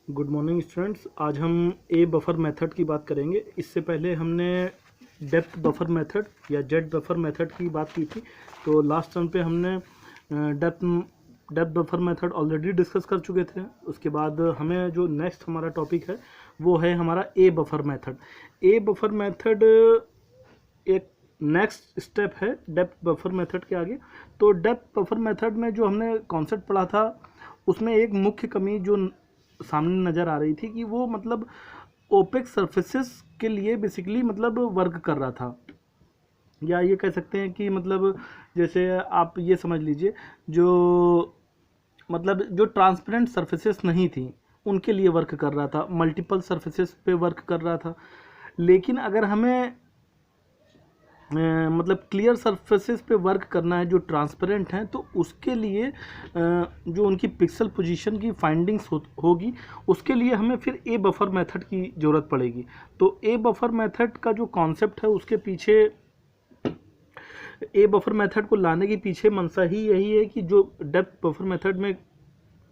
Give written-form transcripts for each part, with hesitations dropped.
Good morning students. आज हम ए buffer method की बात करेंगे। इससे पहले हमने डेप्थ बफर मेथड या जेड बफर मेथड की बात की थी। तो लास्ट टर्म पे हमने depth buffer method already discuss कर चुके थे। उसके बाद हमें जो नेक्स्ट हमारा टॉपिक है वो है हमारा ए बफर मेथड। ए बफर मेथड एक नेक्स्ट स्टेप है डेप्थ बफर मेथड के आगे। तो डेप्थ बफर मेथड में जो हमने कॉन्सेप्ट पढ़ा था उसमें एक मुख्य कमी जो सामने नज़र आ रही थी कि वो मतलब ओपेक सरफेसेस के लिए बेसिकली मतलब वर्क कर रहा था, या ये कह सकते हैं कि मतलब जैसे आप ये समझ लीजिए जो मतलब जो ट्रांसपेरेंट सरफेसेस नहीं थी उनके लिए वर्क कर रहा था, मल्टीपल सरफेसेस पे वर्क कर रहा था। लेकिन अगर हमें मतलब क्लियर सरफेसेस पे वर्क करना है जो ट्रांसपेरेंट हैं, तो उसके लिए जो उनकी पिक्सल पोजीशन की फाइंडिंग्स होगी उसके लिए हमें फिर ए बफर मेथड की ज़रूरत पड़ेगी। तो ए बफर मेथड का जो कॉन्सेप्ट है उसके पीछे, ए बफर मेथड को लाने के पीछे मंशा ही यही है कि जो डेप्थ बफर मेथड में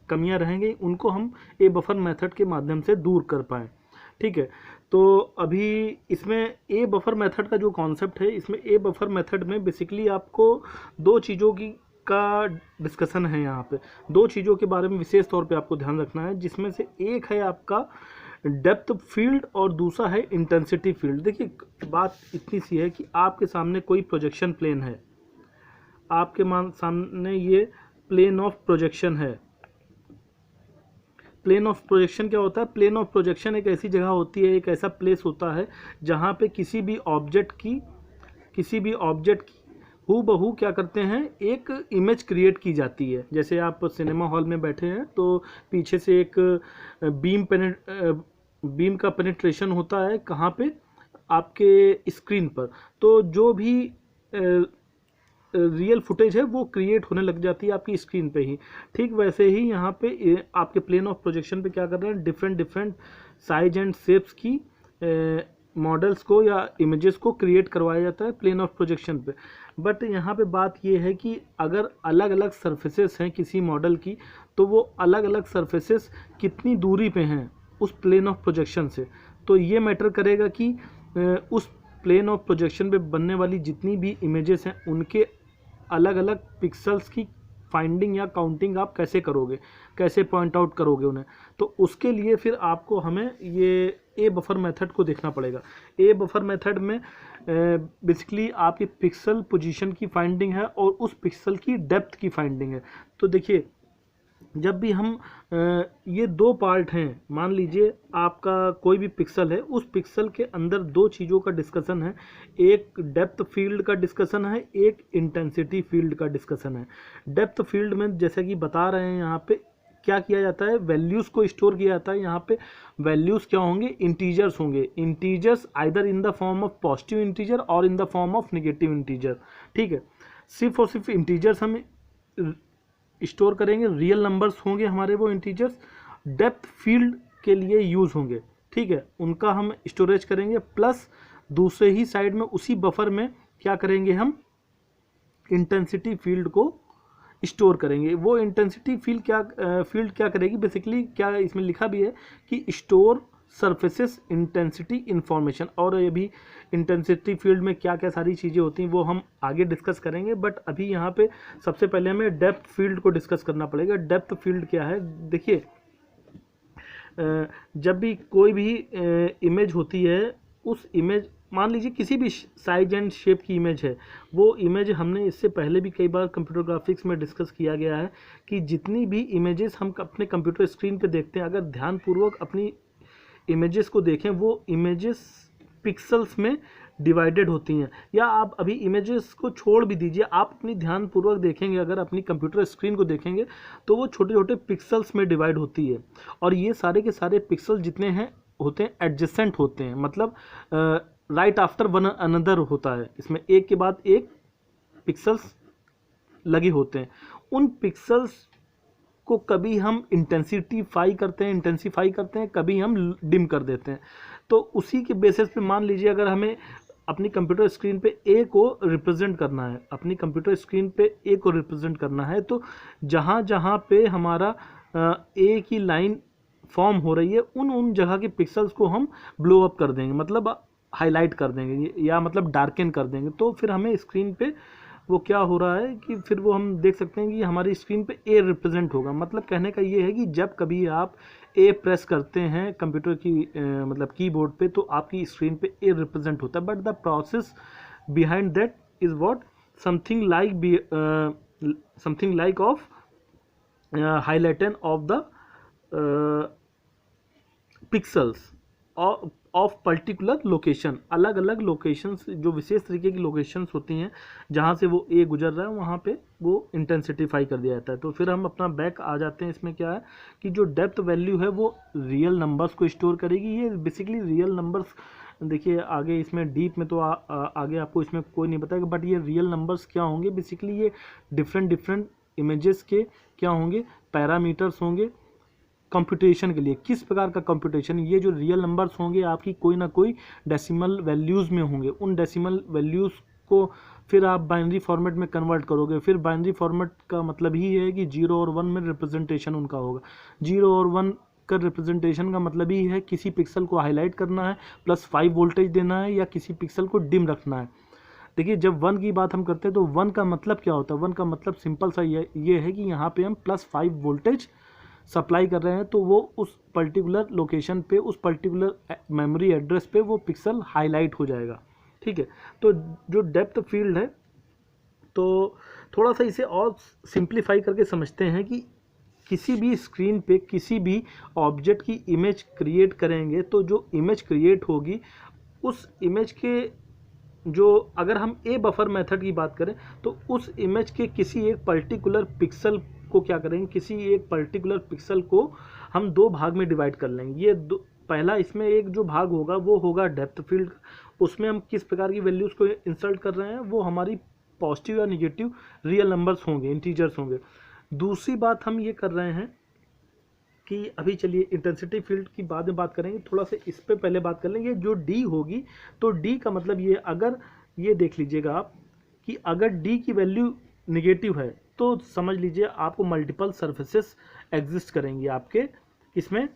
कमियां रहेंगी उनको हम ए बफर मेथड के माध्यम से दूर कर पाएँ। ठीक है, तो अभी इसमें ए बफर मेथड का जो कॉन्सेप्ट है, इसमें ए बफर मेथड में बेसिकली आपको दो चीज़ों की का डिस्कशन है। यहाँ पे दो चीज़ों के बारे में विशेष तौर पे आपको ध्यान रखना है, जिसमें से एक है आपका डेप्थ फील्ड और दूसरा है इंटेंसिटी फील्ड। देखिए बात इतनी सी है कि आपके सामने कोई प्रोजेक्शन प्लेन है, आपके सामने ये प्लेन ऑफ प्रोजेक्शन है। प्लेन ऑफ प्रोजेक्शन क्या होता है? प्लेन ऑफ प्रोजेक्शन एक ऐसी जगह होती है, एक ऐसा प्लेस होता है जहाँ पे किसी भी ऑब्जेक्ट की हूबहू क्या करते हैं, एक इमेज क्रिएट की जाती है। जैसे आप सिनेमा हॉल में बैठे हैं तो पीछे से एक बीम का पेनिट्रेशन होता है, कहाँ पे? आपके स्क्रीन पर। तो जो भी रियल फुटेज है वो क्रिएट होने लग जाती है आपकी स्क्रीन पे ही। ठीक वैसे ही यहाँ पे आपके प्लेन ऑफ प्रोजेक्शन पे क्या कर रहे हैं, डिफरेंट साइज एंड शेप्स की मॉडल्स को या इमेजेस को क्रिएट करवाया जाता है प्लेन ऑफ प्रोजेक्शन पे। बट यहाँ पे बात ये है कि अगर अलग अलग सरफेसेस हैं किसी मॉडल की, तो वो अलग अलग सरफेसेस कितनी दूरी पे हैं उस प्लेन ऑफ प्रोजेक्शन से, तो ये मैटर करेगा कि उस प्लेन ऑफ प्रोजेक्शन पे बनने वाली जितनी भी इमेजेस हैं उनके अलग अलग पिक्सल्स की फाइंडिंग या काउंटिंग आप कैसे करोगे, कैसे पॉइंट आउट करोगे उन्हें। तो उसके लिए फिर आपको हमें ये ए बफर मेथड को देखना पड़ेगा। ए बफर मेथड में बेसिकली आपकी पिक्सल पोजीशन की फाइंडिंग है और उस पिक्सल की डेप्थ की फाइंडिंग है। तो देखिए जब भी हम ये दो पार्ट हैं, मान लीजिए आपका कोई भी पिक्सल है, उस पिक्सल के अंदर दो चीज़ों का डिस्कशन है, एक डेप्थ फील्ड का डिस्कशन है, एक इंटेंसिटी फील्ड का डिस्कशन है। डेप्थ फील्ड में जैसे कि बता रहे हैं यहाँ पे क्या किया जाता है, वैल्यूज़ को स्टोर किया जाता है। यहाँ पे वैल्यूज़ क्या होंगे, इंटीजर्स होंगे। Integers either in the form of positive integer और in the form of negative integer. ठीक है, सिर्फ और सिर्फ इंटीजर्स हम स्टोर करेंगे, रियल नंबर्स होंगे हमारे वो इंटीजर्स, डेप्थ फील्ड के लिए यूज़ होंगे। ठीक है, उनका हम स्टोरेज करेंगे, प्लस दूसरे ही साइड में उसी बफर में क्या करेंगे, हम इंटेंसिटी फील्ड को स्टोर करेंगे। वो इंटेंसिटी फील्ड क्या करेगी, बेसिकली क्या इसमें लिखा भी है कि स्टोर सरफेसेस इंटेंसिटी इंफॉर्मेशन। और ये भी इंटेंसिटी फील्ड में क्या क्या सारी चीज़ें होती हैं वो हम आगे डिस्कस करेंगे। बट अभी यहाँ पे सबसे पहले हमें डेप्थ फील्ड को डिस्कस करना पड़ेगा। डेप्थ फील्ड क्या है? देखिए जब भी कोई भी इमेज होती है, उस इमेज, मान लीजिए किसी भी साइज एंड शेप की इमेज है, वो इमेज हमने इससे पहले भी कई बार कंप्यूटर ग्राफिक्स में डिस्कस किया गया है कि जितनी भी इमेजेस हम अपने कंप्यूटर स्क्रीन पे देखते हैं, अगर ध्यानपूर्वक अपनी इमेजेस को देखें, वो इमेजेस पिक्सल्स में डिवाइडेड होती हैं। या आप अभी इमेजेस को छोड़ भी दीजिए, आप अपनी ध्यानपूर्वक देखेंगे, अगर अपनी कंप्यूटर स्क्रीन को देखेंगे तो वो छोटे छोटे पिक्सल्स में डिवाइड होती है। और ये सारे के सारे पिक्सल जितने हैं होते हैं एडजेसेंट होते हैं, मतलब राइट आफ्टर वन अनदर होता है। इसमें एक के बाद एक पिक्सल्स लगे होते हैं। उन पिक्सल्स को कभी हम इंटेंसिफाई करते हैं, कभी हम डिम कर देते हैं। तो उसी के बेसिस पे मान लीजिए अगर हमें अपनी कंप्यूटर स्क्रीन पे ए को रिप्रेजेंट करना है, तो जहाँ जहाँ पे हमारा ए की लाइन फॉर्म हो रही है उन जगह के पिक्सल्स को हम ब्लो अप कर देंगे, मतलब हाईलाइट कर देंगे या मतलब डार्कन कर देंगे। तो फिर हमें स्क्रीन पे वो क्या हो रहा है कि फिर वो हम देख सकते हैं कि हमारी स्क्रीन पे ए रिप्रेजेंट होगा। मतलब कहने का ये है कि जब कभी आप ए प्रेस करते हैं कंप्यूटर की मतलब कीबोर्ड पे, तो आपकी स्क्रीन पे ए रिप्रेजेंट होता है। But the process behind that is what something like of highlighting of the pixels of particular location. अलग अलग लोकेशंस, जो विशेष तरीके की लोकेशंस होती हैं जहाँ से वो ए गुजर रहा है, वहाँ पे वो इंटेंसिटीफाई कर दिया जाता है। तो फिर हम अपना बैक आ जाते हैं। इसमें क्या है कि जो डेप्थ वैल्यू है वो रियल नंबर्स को स्टोर करेगी। ये बेसिकली रियल नंबर्स, देखिए आगे इसमें डीप में तो आगे आपको इसमें कोई नहीं बताएगा, बट ये रियल नंबर्स क्या होंगे, बेसिकली ये डिफरेंट इमेजेस के क्या होंगे, पैरामीटर्स होंगे कंप्यूटेशन के लिए। किस प्रकार का कंप्यूटेशन, ये जो रियल नंबर्स होंगे आपकी कोई ना कोई डेसिमल वैल्यूज़ में होंगे। उन डेसिमल वैल्यूज़ को फिर आप बाइनरी फॉर्मेट में कन्वर्ट करोगे। फिर बाइनरी फॉर्मेट का मतलब ही है कि 0 और 1 में रिप्रेजेंटेशन उनका होगा। 0 और 1 का रिप्रेजेंटेशन का मतलब ही है किसी पिक्सल को हाईलाइट करना है, +5 वोल्टेज देना है, या किसी पिक्सल को डिम रखना है। देखिए जब 1 की बात हम करते हैं तो 1 का मतलब क्या होता है, 1 का मतलब सिंपल सा ये है कि यहाँ पे हम +5 वोल्टेज सप्लाई कर रहे हैं, तो वो उस पर्टिकुलर लोकेशन पे, उस पर्टिकुलर मेमोरी एड्रेस पे वो पिक्सल हाईलाइट हो जाएगा। ठीक है, तो जो डेप्थ फील्ड है, तो थोड़ा सा इसे और सिंप्लीफाई करके समझते हैं कि किसी भी स्क्रीन पे किसी भी ऑब्जेक्ट की इमेज क्रिएट करेंगे, तो जो इमेज क्रिएट होगी उस इमेज के जो, अगर हम ए बफर मेथड की बात करें तो उस इमेज के किसी एक पर्टिकुलर पिक्सल को क्या करेंगे, किसी एक पर्टिकुलर पिक्सल को हम 2 भाग में डिवाइड कर लेंगे। ये पहला इसमें एक जो भाग होगा वो होगा डेप्थ फील्ड, उसमें हम किस प्रकार की वैल्यूज़ को इंसर्ट कर रहे हैं, वो हमारी पॉजिटिव या निगेटिव रियल नंबर्स होंगे, इंटीजर्स होंगे। दूसरी बात हम ये कर रहे हैं कि अभी चलिए इंटेंसिटी फील्ड की बाद में बात करेंगे, थोड़ा सा इस पे पहले बात कर लेंगे। जो डी होगी, तो डी का मतलब ये, अगर ये देख लीजिएगा आप कि अगर डी की वैल्यू निगेटिव है तो समझ लीजिए आपको मल्टीपल सर्फेसेस एग्जिस्ट करेंगी आपके इसमें,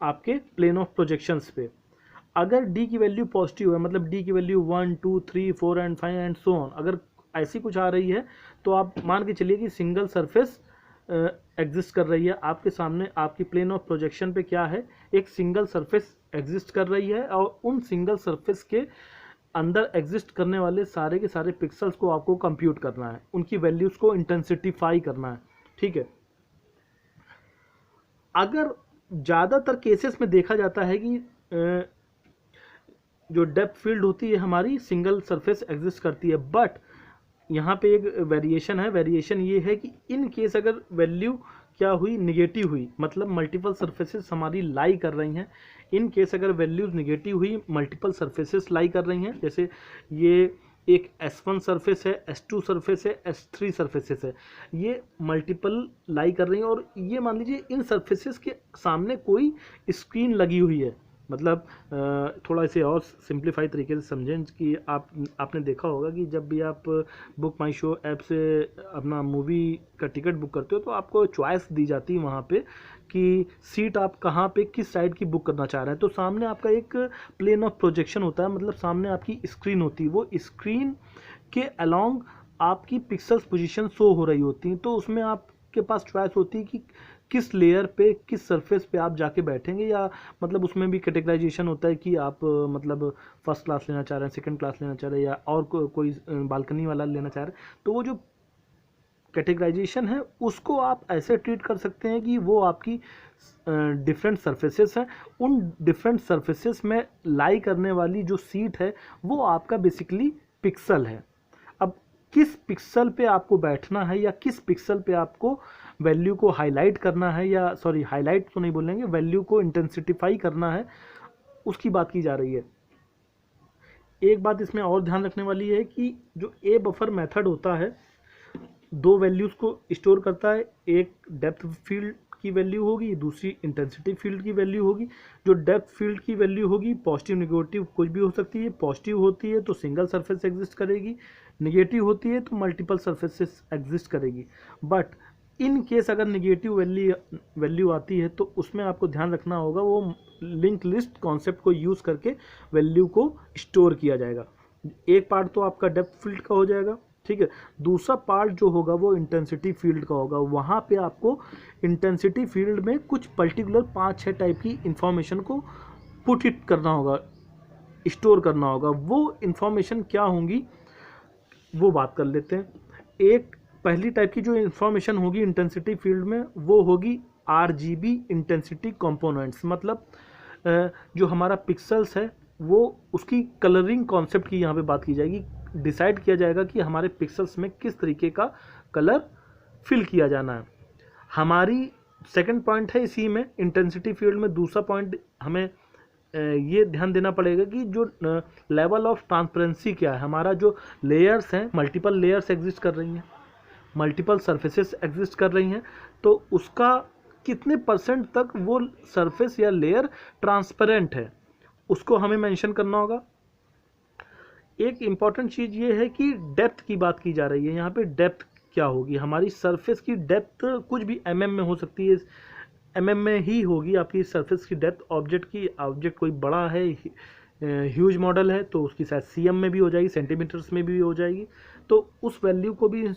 आपके प्लेन ऑफ प्रोजेक्शंस पे। अगर डी की वैल्यू पॉजिटिव है, मतलब डी की value 1 2 3 4 and 5 and so on, अगर ऐसी कुछ आ रही है तो आप मान के चलिए कि सिंगल सरफेस एग्जिस्ट कर रही है आपके सामने। आपकी प्लेन ऑफ प्रोजेक्शन पे क्या है, एक सिंगल सरफेस एग्जिस्ट कर रही है, और उन सिंगल सरफेस के अंदर एग्जिस्ट करने वाले सारे के सारे पिक्सल्स को आपको कंप्यूट करना है, उनकी वैल्यूज़ को इंटेंसिटीफाई करना है। ठीक है, अगर ज़्यादातर केसेस में देखा जाता है कि जो डेप्थ फील्ड होती है हमारी सिंगल सरफेस एग्जिस्ट करती है, बट यहाँ पे एक वेरिएशन है। वेरिएशन ये है कि इन केस अगर वैल्यू क्या हुई, निगेटिव हुई, मतलब मल्टीपल सरफेसेस हमारी लाई कर रही हैं। इन केस अगर वैल्यूज निगेटिव हुई, मल्टीपल सरफेसेस लाई कर रही हैं, जैसे ये एक S1 सरफेस है, S2 सरफेस है, S3 सरफेसेस है, ये मल्टीपल लाई कर रही हैं, और ये मान लीजिए इन सरफेसेस के सामने कोई स्क्रीन लगी हुई है। मतलब थोड़ा इसे और सिंप्लीफाई तरीके से समझें कि आपने देखा होगा कि जब भी आप बुक माई शो ऐप से अपना मूवी का टिकट बुक करते हो तो आपको चॉइस दी जाती है वहाँ पे कि सीट आप कहाँ पे किस साइड की बुक करना चाह रहे हैं। तो सामने आपका एक प्लेन ऑफ प्रोजेक्शन होता है, मतलब सामने आपकी स्क्रीन होती है, वो स्क्रीन के अलॉन्ग आपकी पिक्सल्स पोजीशन शो हो रही होती हैं। तो उसमें आपके पास चॉइस होती है कि किस लेयर पे, किस सरफेस पे आप जाके बैठेंगे, या मतलब उसमें भी कैटेगराइजेशन होता है कि आप मतलब फर्स्ट क्लास लेना चाह रहे हैं, सेकंड क्लास लेना चाह रहे हैं, या और कोई बालकनी वाला लेना चाह रहे हैं। तो वो जो कैटेगराइजेशन है उसको आप ऐसे ट्रीट कर सकते हैं कि वो आपकी डिफरेंट सरफेसेस हैं, उन डिफरेंट सरफेसेस में लाई करने वाली जो सीट है वो आपका बेसिकली पिक्सल है। अब किस पिक्सल पे आपको बैठना है, या किस पिक्सल पे आपको वैल्यू को हाईलाइट करना है, या सॉरी हाईलाइट तो नहीं बोलेंगे, वैल्यू को इंटेंसिटीफाई करना है, उसकी बात की जा रही है। एक बात इसमें और ध्यान रखने वाली है कि जो ए बफर मेथड होता है 2 वैल्यूज़ को स्टोर करता है, एक डेप्थ फील्ड की वैल्यू होगी, दूसरी इंटेंसिटी फील्ड की वैल्यू होगी। जो डेप्थ फील्ड की वैल्यू होगी पॉजिटिव निगेटिव कुछ भी हो सकती है। पॉजिटिव होती है तो सिंगल सरफेस एग्जिस्ट करेगी, निगेटिव होती है तो मल्टीपल सरफेसेस एग्जिस्ट करेगी। बट इन केस अगर निगेटिव वैल्यू आती है तो उसमें आपको ध्यान रखना होगा, वो लिंक लिस्ट कॉन्सेप्ट को यूज़ करके वैल्यू को स्टोर किया जाएगा। एक पार्ट तो आपका डेप्थ फील्ड का हो जाएगा, ठीक है। दूसरा पार्ट जो होगा वो इंटेंसिटी फील्ड का होगा। वहाँ पे आपको इंटेंसिटी फील्ड में कुछ पर्टिकुलर 5-6 टाइप की इंफॉर्मेशन को पुट इट करना होगा, स्टोर करना होगा। वो इंफॉर्मेशन क्या होंगी वो बात कर लेते हैं। एक पहली टाइप की जो इंफॉर्मेशन होगी इंटेंसिटी फील्ड में वो होगी RGB इंटेंसिटी कंपोनेंट्स। मतलब जो हमारा पिक्सल्स है वो उसकी कलरिंग कॉन्सेप्ट की यहाँ पे बात की जाएगी। डिसाइड किया जाएगा कि हमारे पिक्सल्स में किस तरीके का कलर फिल किया जाना है। हमारी सेकंड पॉइंट है इसी में इंटेंसिटी फील्ड में। दूसरा पॉइंट हमें ये ध्यान देना पड़ेगा कि जो लेवल ऑफ ट्रांसपेरेंसी क्या है। हमारा जो लेयर्स हैं, मल्टीपल लेयर्स एग्जिस्ट कर रही हैं, मल्टीपल सरफेसेस एग्जिस्ट कर रही हैं, तो उसका कितने परसेंट तक वो सरफेस या लेयर ट्रांसपेरेंट है उसको हमें मेंशन करना होगा। एक इम्पॉर्टेंट चीज़ ये है कि डेप्थ की बात की जा रही है। यहाँ पे डेप्थ क्या होगी, हमारी सरफेस की डेप्थ कुछ भी mm में हो सकती है, mm में ही होगी आपकी सरफेस की डेप्थ। ऑब्जेक्ट कोई बड़ा है, ह्यूज मॉडल है, तो उसकी शायद cm में भी हो जाएगी, सेंटीमीटर्स में भी हो जाएगी, तो उस वैल्यू को भी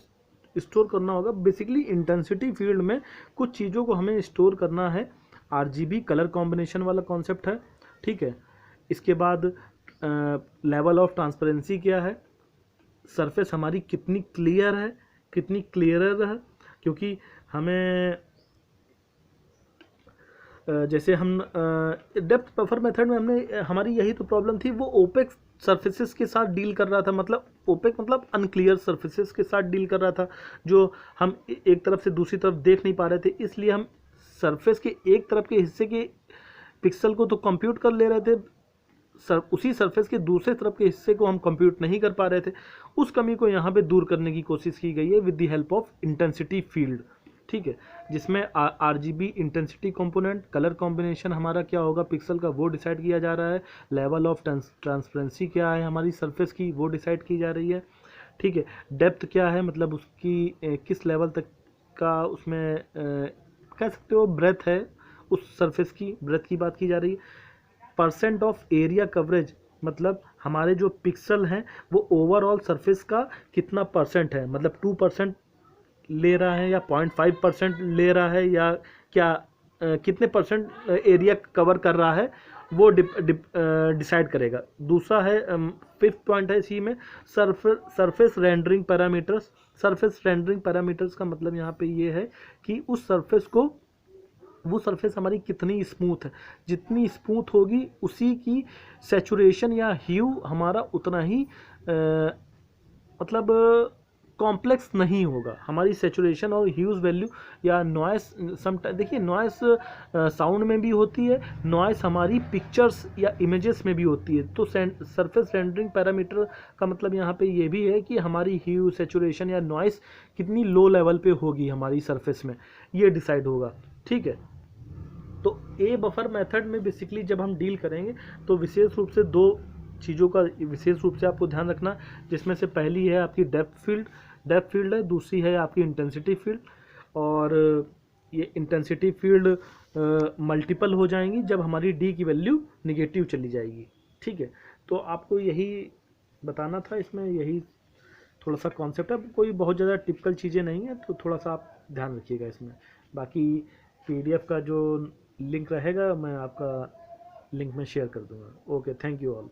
स्टोर करना होगा। बेसिकली इंटेंसिटी फील्ड में कुछ चीज़ों को हमें स्टोर करना है। RGB कलर कॉम्बिनेशन वाला कॉन्सेप्ट है, ठीक है। इसके बाद लेवल ऑफ ट्रांसपेरेंसी क्या है, सरफेस हमारी कितनी क्लियर है, कितनी क्लियरर है, क्योंकि हमें जैसे हम डेप्थ बफर मेथड में हमने हमारी यही तो प्रॉब्लम थी, वो ओपेक सरफेसेस के साथ डील कर रहा था। मतलब ओपेक मतलब अनक्लियर सरफेसेस के साथ डील कर रहा था, जो हम एक तरफ से दूसरी तरफ देख नहीं पा रहे थे। इसलिए हम सरफेस के एक तरफ के हिस्से के पिक्सल को तो कंप्यूट कर ले रहे थे, उसी सरफेस के दूसरे तरफ के हिस्से को हम कंप्यूट नहीं कर पा रहे थे। उस कमी को यहाँ पे दूर करने की कोशिश की गई है with the help of intensity field, ठीक है, जिसमें RGB intensity component, colour combination हमारा क्या होगा पिक्सल का वो डिसाइड किया जा रहा है। लेवल ऑफ ट्रांसपेरेंसी क्या है हमारी सरफेस की वो डिसाइड की जा रही है, ठीक है। डेप्थ क्या है, मतलब उसकी किस लेवल तक का उसमें कह सकते हो ब्रेथ है, उस सरफेस की ब्रेथ की बात की जा रही है। परसेंट ऑफ एरिया कवरेज, मतलब हमारे जो पिक्सल हैं वो ओवरऑल सरफेस का कितना परसेंट है, मतलब 2% ले रहा है या 0.5% ले रहा है, या क्या कितने परसेंट एरिया कवर कर रहा है, वो डिसाइड करेगा। दूसरा है फिफ्थ पॉइंट है इसी में surface rendering parameters. Surface rendering parameters का मतलब यहाँ पे ये है कि उस सरफेस को, वो सरफेस हमारी कितनी स्मूथ है, जितनी स्मूथ होगी उसी की सैचुरेशन या ह्यू हमारा उतना ही मतलब कॉम्प्लेक्स नहीं होगा। हमारी सैचुरेशन और ह्यूज वैल्यू या नॉइस, समटाइम देखिए नॉइस साउंड में भी होती है, नॉइस हमारी पिक्चर्स या इमेजेस में भी होती है। तो सरफेस रेंडरिंग पैरामीटर का मतलब यहाँ पे ये भी है कि हमारी ह्यू, सैचुरेशन या नॉइस कितनी लो लेवल पे होगी हमारी सरफेस में, ये डिसाइड होगा, ठीक है। तो ए बफर मेथड में बेसिकली जब हम डील करेंगे तो विशेष रूप से दो चीज़ों का विशेष रूप से आपको ध्यान रखना, जिसमें से पहली है आपकी डेप्थ फील्ड है, दूसरी है आपकी इंटेंसिटी फील्ड। और ये इंटेंसिटी फील्ड मल्टीपल हो जाएंगी जब हमारी डी की वैल्यू निगेटिव चली जाएगी, ठीक है। तो आपको यही बताना था, इसमें यही थोड़ा सा कॉन्सेप्ट है, कोई बहुत ज़्यादा टिपिकल चीज़ें नहीं है, तो थोड़ा सा आप ध्यान रखिएगा इसमें। बाकी PDF का जो लिंक रहेगा मैं आपका लिंक में शेयर कर दूंगा। Okay, thank you all.